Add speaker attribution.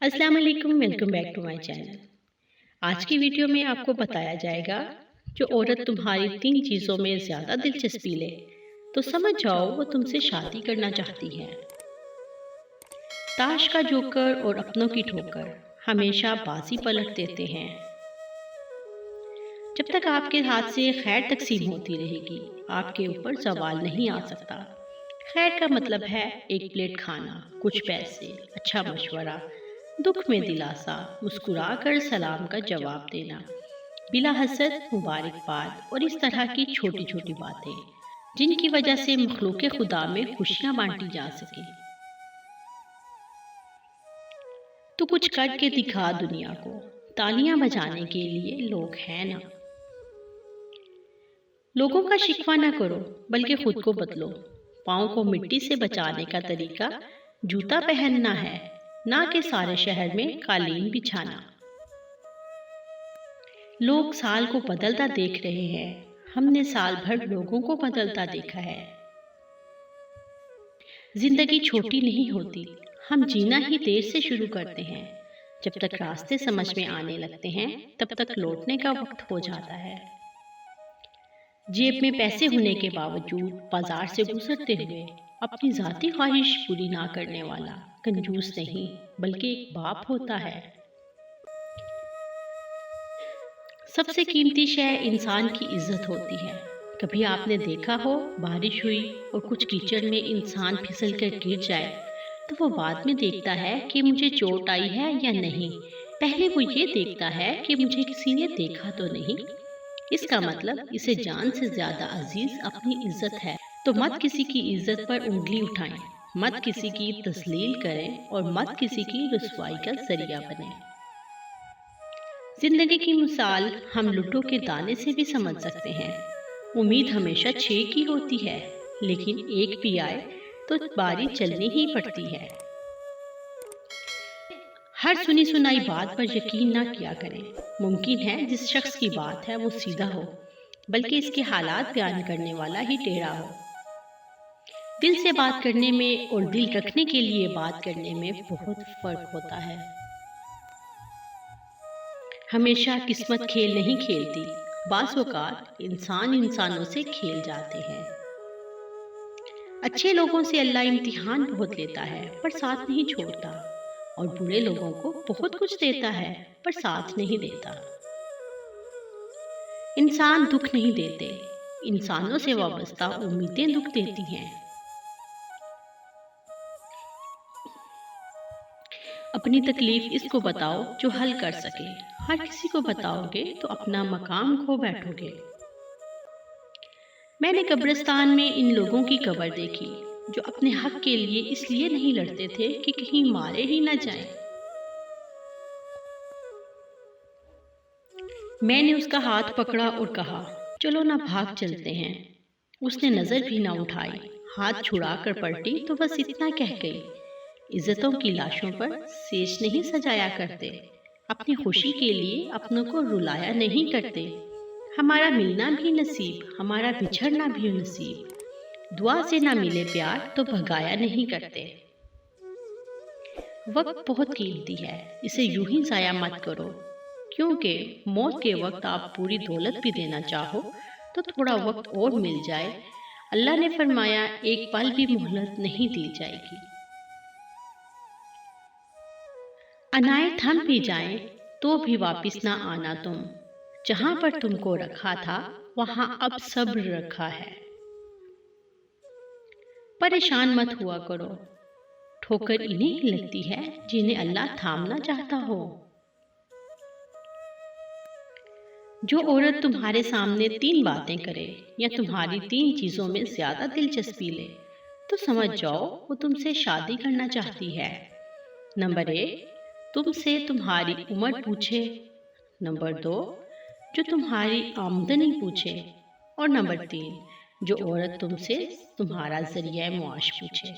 Speaker 1: अस्सलाम वालेकुम, welcome back to my channel. आज की वीडियो में आपको बताया जाएगा, जो औरत तुम्हारी 3 चीज़ों में ज़्यादा दिलचस्पी ले तो समझ जाओ वो तुमसे शादी करना चाहती है। ताश का जोकर और अपनों की ठोकर हमेशा बाजी पलट देते हैं। जब तक आपके हाथ से खैर तकसीम होती रहेगी, आपके ऊपर सवाल नहीं आ सकता। खैर का मतलब है एक प्लेट खाना, कुछ पैसे, अच्छा मशवरा, दुख में दिलासा, मुस्कुरा कर सलाम का जवाब देना, बिला हसद मुबारकबाद और इस तरह की छोटी छोटी बातें जिनकी वजह से मखलूक खुदा में खुशियां बांटी जा सके। तो कुछ करके दिखा दुनिया को, तालियां बजाने के लिए लोग हैं ना। लोगों का शिकवा ना करो, बल्कि खुद को बदलो। पाँव को मिट्टी से बचाने का तरीका जूता पहनना है, ना कि सारे शहर में कालीन बिछाना। लोग साल को बदलता देख रहे हैं, हमने साल भर लोगों को बदलता देखा है। जिंदगी छोटी नहीं होती, हम जीना ही देर से शुरू करते हैं। जब तक रास्ते समझ में आने लगते हैं, तब तक लौटने का वक्त हो जाता है। जेब में पैसे होने के बावजूद बाजार से गुजरते हुए अपनी जाती ख्वाहिश पूरी ना करने वाला कंजूस नहीं, बल्कि एक बाप होता है। सबसे कीमती शय इंसान की इज्जत होती है। कभी आपने देखा हो, बारिश हुई और कुछ कीचड़ में इंसान फिसल कर गिर जाए तो वो बाद में देखता है कि मुझे चोट आई है या नहीं। पहले वो ये देखता है कि मुझे किसी ने देखा तो नहीं। इसका मतलब इसे जान से ज्यादा अजीज अपनी इज्जत है। तो मत किसी की इज्जत पर उंगली उठाएं, मत किसी की तस्लील करें और मत किसी की रुसवाई का जरिया बने। जिंदगी की मिसाल हम लुड्डो के दाने से भी समझ सकते हैं। उम्मीद हमेशा 6 की होती है, लेकिन एक भी आए तो बारी चलनी ही पड़ती है। हर सुनी सुनाई बात पर यकीन ना किया करें। मुमकिन है जिस शख्स की बात है वो सीधा हो, बल्कि इसके हालात बयान करने वाला ही टेढ़ा हो। दिल से बात करने में और दिल रखने के लिए बात करने में बहुत फर्क होता है। हमेशा किस्मत खेल नहीं खेलती, बाज़ औक़ात इंसान इंसानों से खेल जाते हैं। अच्छे लोगों से अल्लाह इम्तिहान बहुत लेता है पर साथ नहीं छोड़ता, और बुरे लोगों को बहुत कुछ देता है पर साथ नहीं देता। इंसान दुख नहीं देते, इंसानों से वाबस्ता उम्मीदें दुख देती हैं। अपनी तकलीफ इसको बताओ जो हल कर सके। हर किसी को बताओगे तो अपना मकाम खो बैठोगे। मैंने कब्रिस्तान में इन लोगों की कब्र देखी जो अपने हक के लिए इसलिए नहीं लड़ते थे कि कहीं मारे ही ना जाएं। मैंने उसका हाथ पकड़ा और कहा, चलो ना भाग चलते हैं। उसने नजर भी ना उठाई, हाथ छुड़ा कर पलटी तो बस इतना कह गई, इज्जतों की लाशों पर सेज नहीं सजाया करते, अपनी खुशी के लिए अपनों को रुलाया नहीं करते। हमारा मिलना भी नसीब, हमारा बिछड़ना भी नसीब। दुआ से ना मिले प्यार तो भगाया नहीं करते। वक्त बहुत कीमती है, इसे यूं ही जाया मत करो, क्योंकि मौत के वक्त आप पूरी दौलत भी देना चाहो तो थोड़ा वक्त और मिल जाए, अल्लाह ने फरमाया एक पल भी मोहलत नहीं दी जाएगी। अनाए थम भी जाएं तो भी वापिस ना आना तुम, जहां पर तुमको रखा था वहां अब सब्र रखा है। परेशान मत हुआ करो, ठोकर इन्हें ही लगती है जिन्हें अल्लाह थामना चाहता हो। जो औरत तुम्हारे सामने 3 बातें करे या तुम्हारी 3 चीजों में ज्यादा दिलचस्पी ले तो समझ जाओ वो तुमसे शादी करना चाहती है। नंबर 1, तुमसे तुम्हारी उम्र पूछे। नंबर 2, जो तुम्हारी आमदनी पूछे। और नंबर 3, जो औरत तुमसे तुम्हारा जरिया मुआश पूछे।